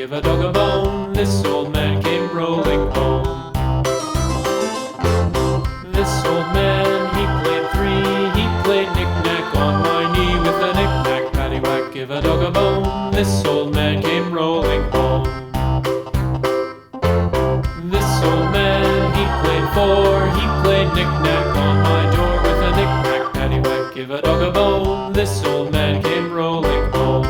give a dog a bone. This old man came rolling home. This old man, he played three. He played knick-knack on my knee with a knick-knack, paddywhack, give a dog a bone. This old man came rolling home. This old man, he played four. He played knick-knack on my door with a knick-knack, paddywhack, give a dog a bone. This old man came rolling home.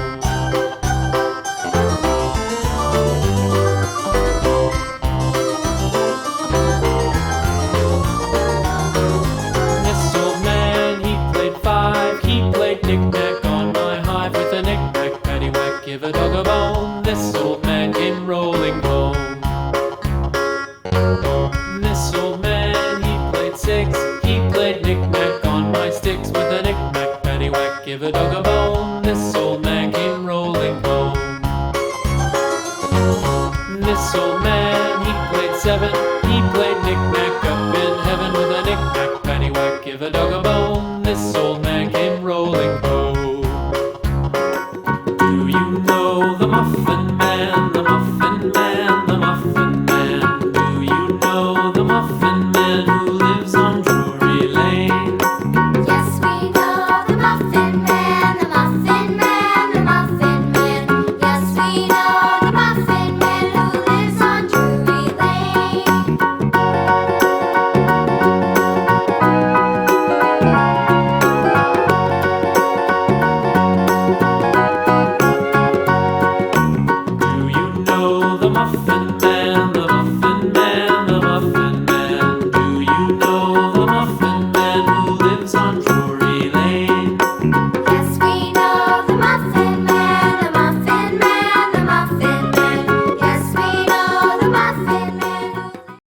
This old man, he played five. He played knick-knack on my hive with a knick-knack, paddywhack, give a dog a bone. This old man came rolling home. This old man, he played six. He played knick-knack on my sticks with a knick-knack, paddywhack, give a dog a bone. This old man came rolling home. This old man, he played seven. He played knick-knack up in heaven with a knick-knack, paddywhack, give a dog a bone. This old man came rolling home.